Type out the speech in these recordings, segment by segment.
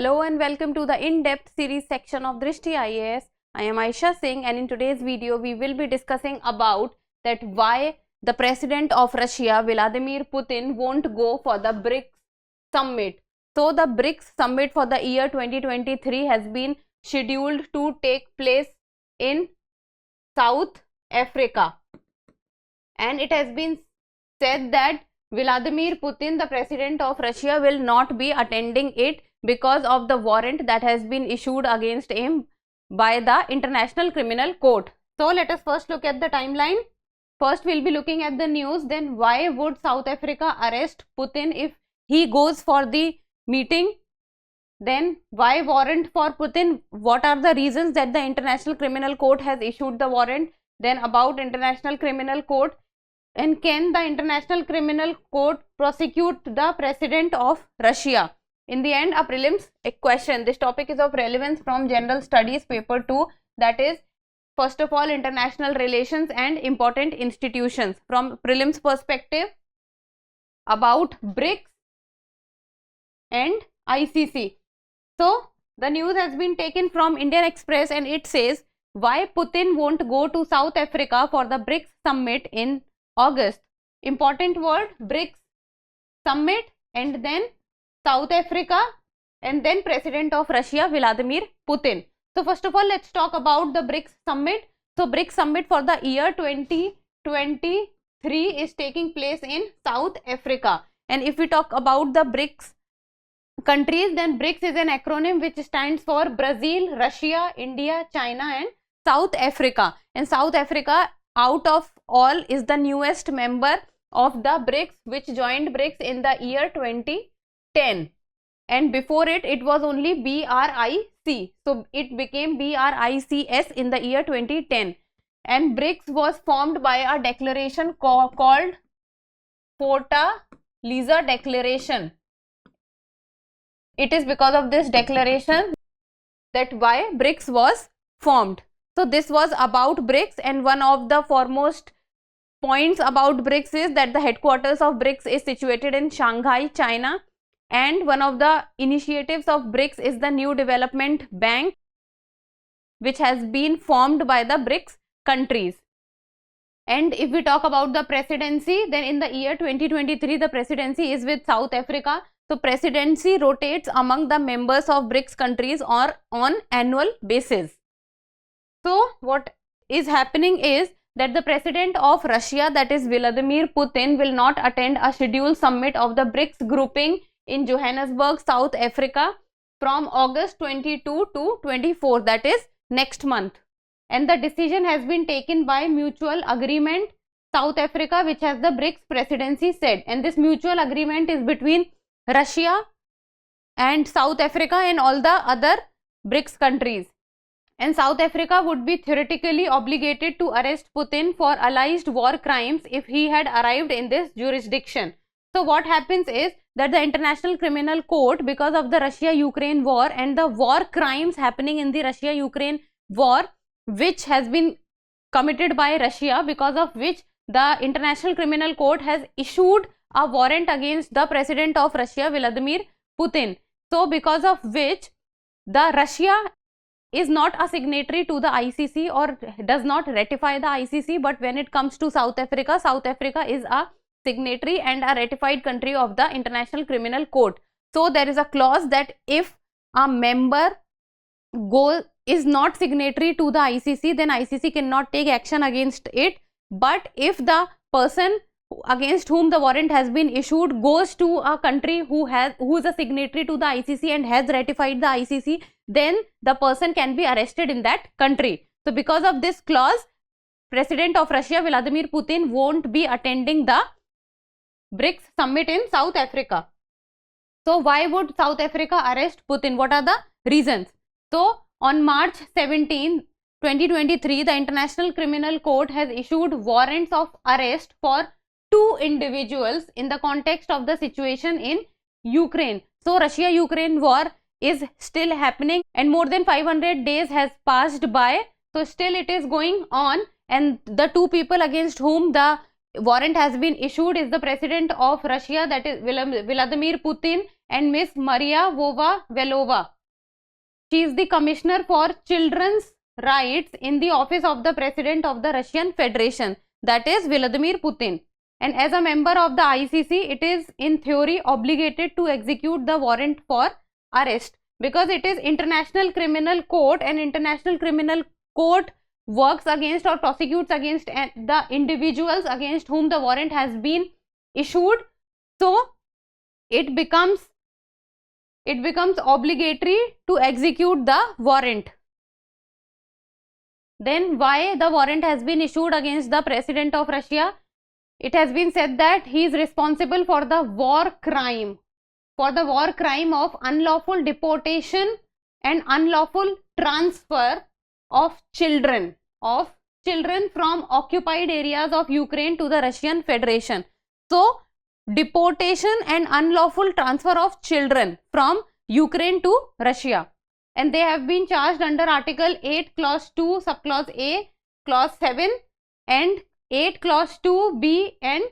Hello and welcome to the in-depth series section of Drishti IAS. I am Aisha Singh, and in today's video we will be discussing about that why the president of Russia Vladimir Putin won't go for the BRICS summit. So the BRICS summit for the year 2023 has been scheduled to take place in South Africa, and it has been said that Vladimir Putin, the president of Russia, will not be attending it because of the warrant that has been issued against him by the International Criminal Court. So let us first look at the timeline. First we'll be looking at the news, then why would South Africa arrest Putin if he goes for the meeting? Then why warrant for Putin? What are the reasons that the International Criminal Court has issued the warrant? Then about International Criminal Court, and can the International Criminal Court prosecute the president of Russia? In the end, a prelims question. This topic is of relevance from General Studies paper 2, that is first of all international relations and important institutions. From prelims perspective, about BRICS and ICC. So the news has been taken from Indian Express, and it says why Putin won't go to South Africa for the BRICS summit in August. Important word, BRICS summit, and then South Africa, and then president of Russia Vladimir Putin. So first of all, let's talk about the BRICS summit. So BRICS summit for the year 2023 is taking place in South Africa. And if we talk about the BRICS countries, then BRICS is an acronym which stands for Brazil, Russia, India, China and South Africa. And South Africa out of all is the newest member of the BRICS, which joined BRICS in the year 2010, and before it was only BRIC, so it became BRICS in the year 2010. And BRICS was formed by a declaration called Fortaleza Declaration. It is because of this declaration that why BRICS was formed. So this was about BRICS, and one of the foremost points about BRICS is that the headquarters of BRICS is situated in Shanghai, China, and one of the initiatives of BRICS is the New Development Bank, which has been formed by the BRICS countries. And if we talk about the presidency, then in the year 2023 the presidency is with South Africa. So presidency rotates among the members of BRICS countries or on annual basis. So what is happening is that the president of Russia, that is Vladimir Putin, will not attend a scheduled summit of the BRICS grouping in Johannesburg, South Africa from August 22 to 24, that is next month. And the decision has been taken by mutual agreement South Africa, which has the BRICS presidency said. And this mutual agreement is between Russia and South Africa and all the other BRICS countries. And South Africa would be theoretically obligated to arrest Putin for alleged war crimes if he had arrived in this jurisdiction. So what happens is that the International Criminal Court, because of the Russia-Ukraine war and the war crimes happening in the Russia-Ukraine war, which has been committed by Russia, because of which the International Criminal Court has issued a warrant against the president of Russia Vladimir Putin. So because of which the Russia is not a signatory to the ICC or does not ratify the ICC, but when it comes to South Africa, South Africa is a signatory and a ratified country of the International Criminal Court. So there is a clause that if a member is not signatory to the ICC, then ICC cannot take action against it. But if the person against whom the warrant has been issued goes to a country who is a signatory to the ICC and has ratified the ICC, then the person can be arrested in that country. So because of this clause, president of Russia Vladimir Putin won't be attending the BRICS summit in South Africa. So why would South Africa arrest Putin? What are the reasons? So on March 17, 2023, the International Criminal Court has issued warrants of arrest for 2 individuals in the context of the situation in Ukraine. So Russia-Ukraine war is still happening and more than 500 days has passed by. So still it is going on, and the 2 people against whom the warrant has been issued is the president of Russia, that is Vladimir Putin, and Miss Maria Velova. She is the commissioner for children's rights in the office of the president of the Russian Federation, that is Vladimir Putin. And as a member of the ICC, it is in theory obligated to execute the warrant for arrest, because it is International Criminal Court, and International Criminal Court works against or prosecutes against the individuals against whom the warrant has been issued. So it becomes obligatory to execute the warrant. Then why the warrant has been issued against the president of Russia? It has been said that he is responsible for the war crime, of unlawful deportation and unlawful transfer of children from occupied areas of Ukraine to the Russian Federation. So deportation and unlawful transfer of children from Ukraine to Russia, and they have been charged under Article 8 Clause 2 Subclause A Clause 7 and 8 Clause 2 B and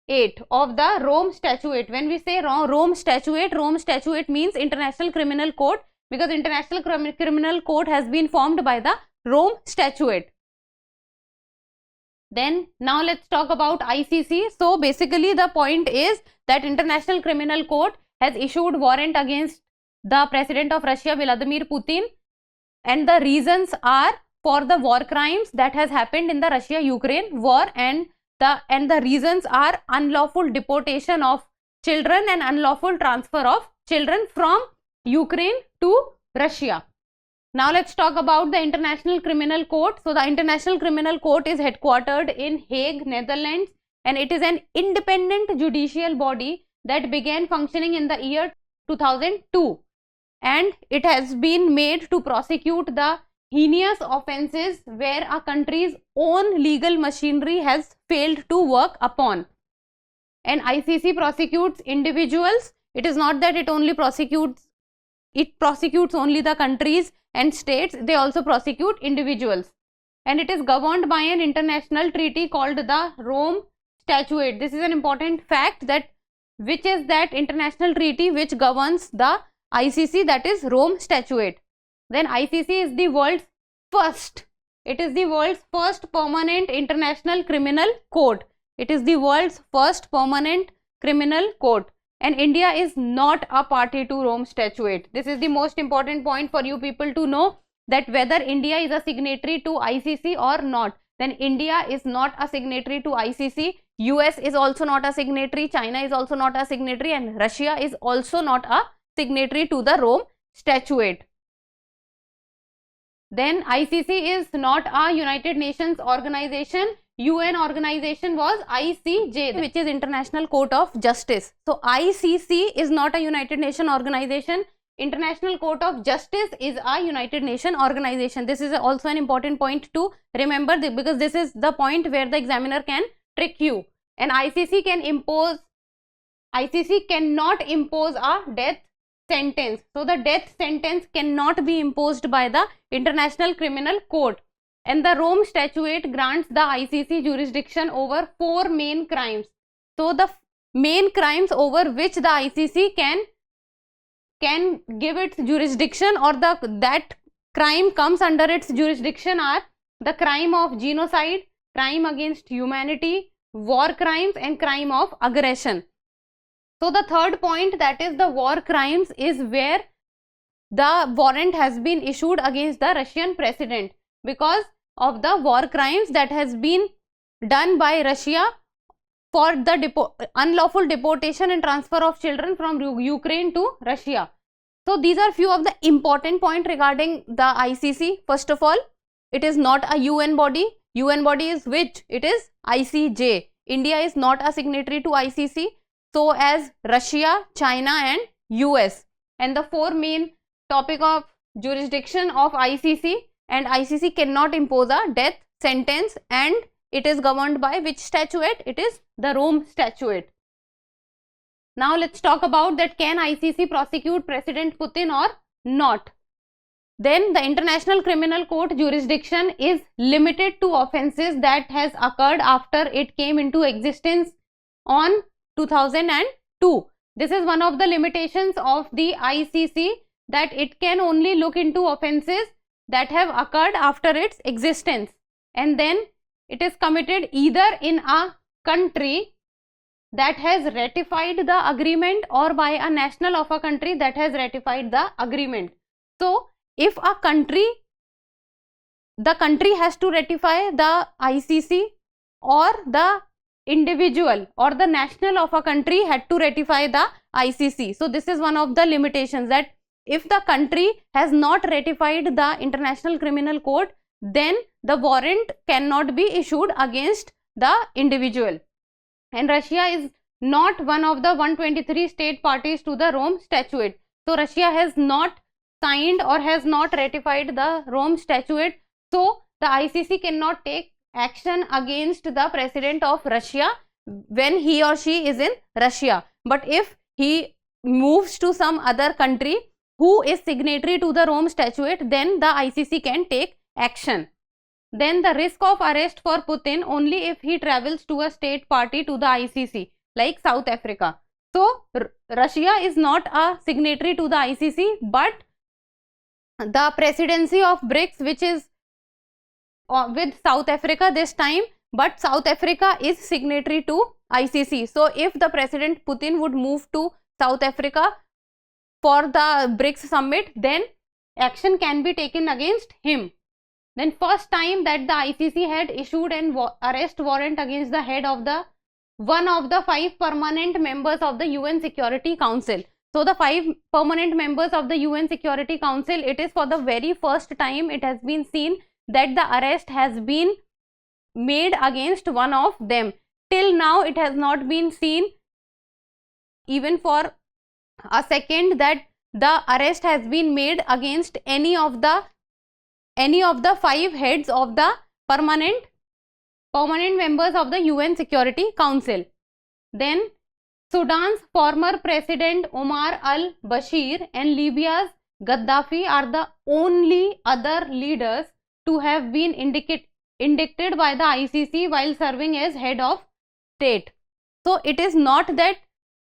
8 of the Rome Statute. When we say Rome Statute means International Criminal Court, because International Criminal Court has been formed by the Rome Statute. Then now let's talk about ICC. So basically the point is that International Criminal Court has issued warrant against the president of Russia, Vladimir Putin, and the reasons are for the war crimes that has happened in the Russia-Ukraine war, and the reasons are unlawful deportation of children and unlawful transfer of children from Ukraine to Russia. Now let's talk about the International Criminal Court. So the International Criminal Court is headquartered in Hague, Netherlands, and it is an independent judicial body that began functioning in the year 2002, and it has been made to prosecute the heinous offences where a country's own legal machinery has failed to work upon. And ICC prosecutes individuals. It is not that it prosecutes only the countries and states, they also prosecute individuals. And it is governed by an international treaty called the Rome Statute. This is an important fact, that which is that international treaty which governs the ICC, that is Rome Statute. Then ICC is the world's first permanent international criminal court. It is the world's first permanent criminal court, and India is not a party to Rome Statute. This is the most important point for you people to know, that whether India is a signatory to ICC or not. Then India is not a signatory to ICC, US is also not a signatory, China is also not a signatory, and Russia is also not a signatory to the Rome Statute. Then ICC is not a United Nations organization. UN organization was ICJ, which is International Court of Justice. So ICC is not a United Nations organization. International Court of Justice is a United Nations organization. This is also an important point to remember, because this is the point where the examiner can trick you. And ICC cannot impose a death sentence. So the death sentence cannot be imposed by the International Criminal Court. And the Rome Statute grants the ICC jurisdiction over 4 main crimes. So the main crimes over which the ICC can give its jurisdiction, or that crime comes under its jurisdiction, are the crime of genocide, crime against humanity, war crimes, and crime of aggression. So the third point, that is the war crimes, is where the warrant has been issued against the Russian president because of the war crimes that has been done by Russia for the unlawful deportation and transfer of children from Ukraine to Russia. So these are few of the important points regarding the ICC. First of all, it is not a UN body. UN body is which? It is ICJ. India is not a signatory to ICC. So as Russia, China and US. And the 4 main topic of jurisdiction of ICC, and ICC cannot impose a death sentence, and it is governed by which statute? It is the Rome Statute. Now let's talk about that, can ICC prosecute President Putin or not? then the International Criminal Court jurisdiction is limited to offences that has occurred after it came into existence on 2002. This is one of the limitations of the ICC, that it can only look into offences that have occurred after its existence, and then it is committed either in a country that has ratified the agreement or by a national of a country that has ratified the agreement. So if the country has to ratify the ICC, or the individual or the national of a country had to ratify the ICC. So this is one of the limitations, that if the country has not ratified the International Criminal Court, then the warrant cannot be issued against the individual. And Russia is not one of the 123 state parties to the Rome Statute. So Russia has not signed or has not ratified the Rome Statute. So the ICC cannot take action against the president of Russia when he or she is in Russia. But if he moves to some other country who is signatory to the Rome Statute, then the ICC can take action. Then the risk of arrest for Putin only if he travels to a state party to the ICC, like South Africa. So Russia is not a signatory to the ICC, but the presidency of BRICS, which is with South Africa this time, but South Africa is signatory to ICC. So if the President Putin would move to South Africa for the BRICS summit, then action can be taken against him. Then first time that the ICC had issued an arrest warrant against the head of the one of the 5 permanent members of the UN Security Council. So the 5 permanent members of the UN Security Council, it is for the very first time it has been seen that the arrest has been made against one of them. Till now it has not been seen even for a second that the arrest has been made against any of the 5 heads of the permanent members of the UN Security Council. Then Sudan's former president Omar al-Bashir and Libya's Gaddafi are the only other leaders to have been indicted by the ICC while serving as head of state. So it is not that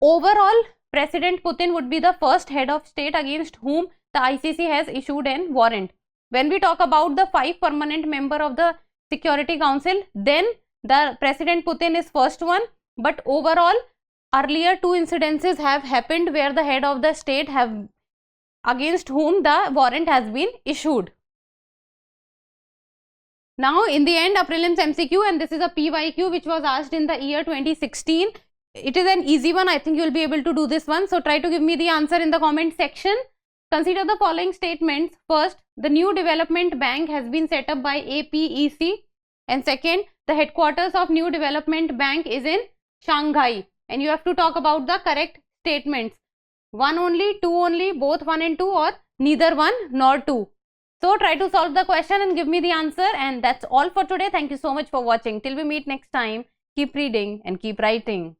overall President Putin would be the first head of state against whom the ICC has issued an warrant. When we talk about the 5 permanent member of the Security Council, then the President Putin is first one, but overall earlier 2 incidences have happened where the head of the state have against whom the warrant has been issued. Now in the end, a prelims MCQ, and this is a PYQ which was asked in the year 2016. It is an easy one. I think you will be able to do this one. So try to give me the answer in the comment section. Consider the following statements. First, the new development bank has been set up by APEC. And second, the headquarters of new development bank is in Shanghai. And you have to talk about the correct statements. 1 only, 2 only, both 1 and 2, or neither 1 nor 2. So try to solve the question and give me the answer. And that's all for today. Thank you so much for watching. Till we meet next time, keep reading and keep writing.